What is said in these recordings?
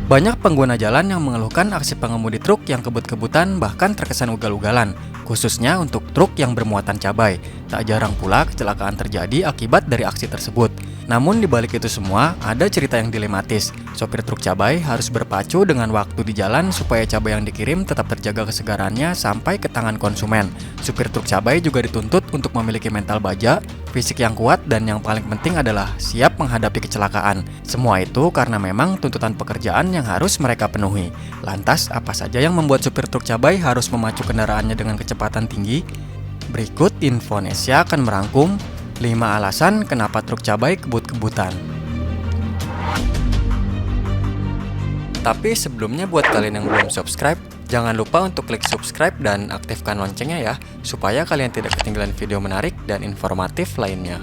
Banyak pengguna jalan yang mengeluhkan aksi pengemudi truk yang kebut-kebutan bahkan terkesan ugal-ugalan, khususnya untuk truk yang bermuatan cabai. Tak jarang pula kecelakaan terjadi akibat dari aksi tersebut. Namun di balik itu semua, ada cerita yang dilematis. Sopir truk cabai harus berpacu dengan waktu di jalan supaya cabai yang dikirim tetap terjaga kesegarannya sampai ke tangan konsumen. Supir truk cabai juga dituntut untuk memiliki mental baja, fisik yang kuat, dan yang paling penting adalah siap menghadapi kecelakaan. Semua itu karena memang tuntutan pekerjaan yang harus mereka penuhi. Lantas, apa saja yang membuat supir truk cabai harus memacu kendaraannya dengan kecepatan tinggi? Berikut Infonesia akan merangkum 5 alasan kenapa truk cabai kebut-kebutan. Tapi sebelumnya buat kalian yang belum subscribe, jangan lupa untuk klik subscribe dan aktifkan loncengnya ya, supaya kalian tidak ketinggalan video menarik dan informatif lainnya.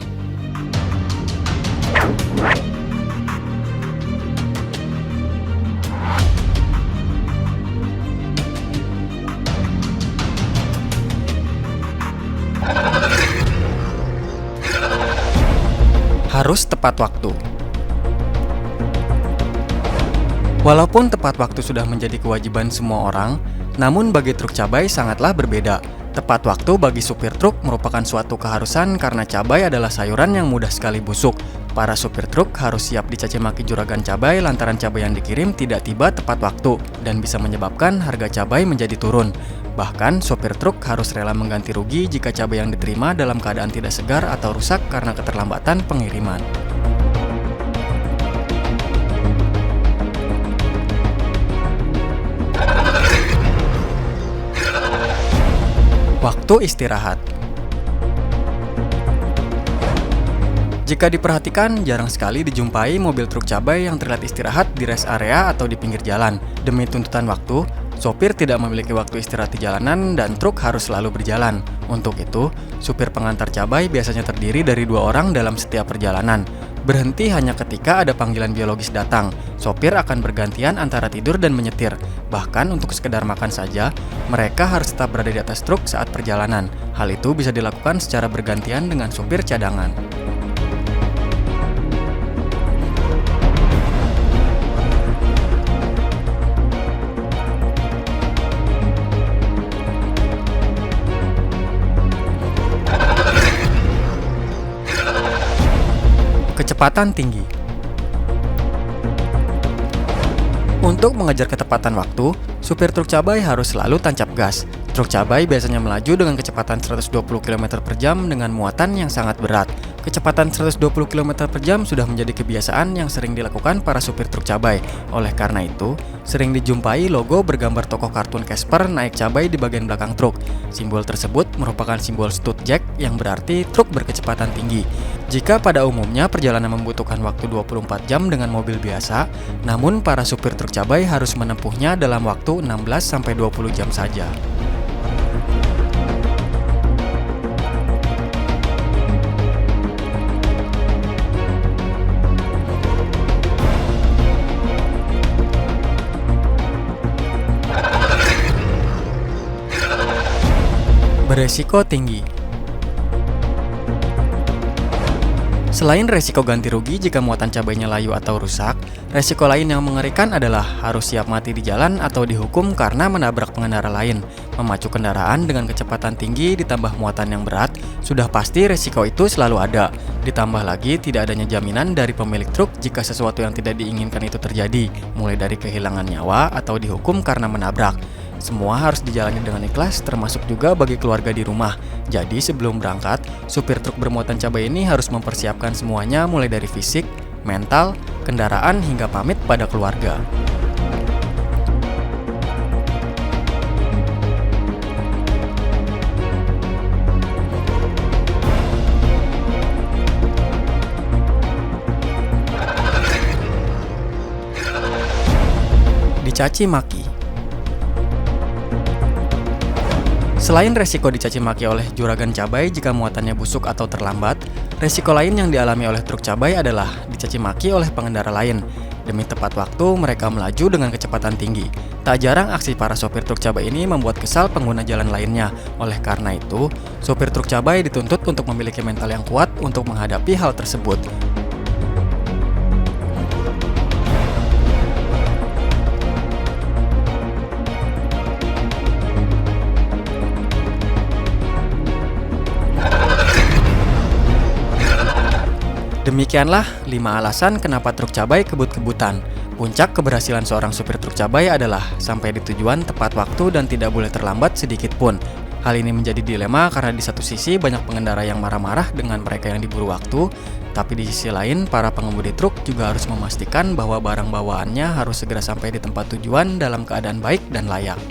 Harus tepat waktu. Walaupun tepat waktu sudah menjadi kewajiban semua orang, namun bagi truk cabai sangatlah berbeda. Tepat waktu bagi supir truk merupakan suatu keharusan karena cabai adalah sayuran yang mudah sekali busuk. Para supir truk harus siap dicaci maki juragan cabai lantaran cabai yang dikirim tidak tiba tepat waktu dan bisa menyebabkan harga cabai menjadi turun. Bahkan, sopir truk harus rela mengganti rugi jika cabai yang diterima dalam keadaan tidak segar atau rusak karena keterlambatan pengiriman. Waktu istirahat. Jika diperhatikan, jarang sekali dijumpai mobil truk cabai yang terlihat istirahat di rest area atau di pinggir jalan. Demi tuntutan waktu, sopir tidak memiliki waktu istirahat di jalanan dan truk harus selalu berjalan. Untuk itu, supir pengantar cabai biasanya terdiri dari 2 orang dalam setiap perjalanan. Berhenti hanya ketika ada panggilan biologis datang. Sopir akan bergantian antara tidur dan menyetir. Bahkan untuk sekedar makan saja, mereka harus tetap berada di atas truk saat perjalanan. Hal itu bisa dilakukan secara bergantian dengan supir cadangan. Kecepatan tinggi. Untuk mengejar ketepatan waktu, supir truk cabai harus selalu tancap gas. Truk cabai biasanya melaju dengan kecepatan 120 km per jam dengan muatan yang sangat berat. Kecepatan 120 km per jam sudah menjadi kebiasaan yang sering dilakukan para supir truk cabai. Oleh karena itu, sering dijumpai logo bergambar tokoh kartun Casper naik cabai di bagian belakang truk. Simbol tersebut merupakan simbol stud jack yang berarti truk berkecepatan tinggi. Jika pada umumnya perjalanan membutuhkan waktu 24 jam dengan mobil biasa, namun para supir truk cabai harus menempuhnya dalam waktu 16-20 jam saja. Beresiko tinggi. Selain resiko ganti rugi jika muatan cabainya layu atau rusak, resiko lain yang mengerikan adalah harus siap mati di jalan atau dihukum karena menabrak pengendara lain. Memacu kendaraan dengan kecepatan tinggi ditambah muatan yang berat, sudah pasti resiko itu selalu ada. Ditambah lagi tidak adanya jaminan dari pemilik truk jika sesuatu yang tidak diinginkan itu terjadi, mulai dari kehilangan nyawa atau dihukum karena menabrak. Semua harus dijalani dengan ikhlas, termasuk juga bagi keluarga di rumah. Jadi sebelum berangkat, supir truk bermuatan cabai ini harus mempersiapkan semuanya mulai dari fisik, mental, kendaraan, hingga pamit pada keluarga. Dicaci maki. Selain resiko dicaci maki oleh juragan cabai jika muatannya busuk atau terlambat, resiko lain yang dialami oleh truk cabai adalah dicaci maki oleh pengendara lain. Demi tepat waktu, mereka melaju dengan kecepatan tinggi. Tak jarang aksi para sopir truk cabai ini membuat kesal pengguna jalan lainnya. Oleh karena itu, sopir truk cabai dituntut untuk memiliki mental yang kuat untuk menghadapi hal tersebut. Demikianlah 5 alasan kenapa truk cabai kebut-kebutan. Puncak keberhasilan seorang supir truk cabai adalah sampai di tujuan tepat waktu dan tidak boleh terlambat sedikit pun. Hal ini menjadi dilema karena di satu sisi banyak pengendara yang marah-marah dengan mereka yang diburu waktu, tapi di sisi lain para pengemudi truk juga harus memastikan bahwa barang bawaannya harus segera sampai di tempat tujuan dalam keadaan baik dan layak.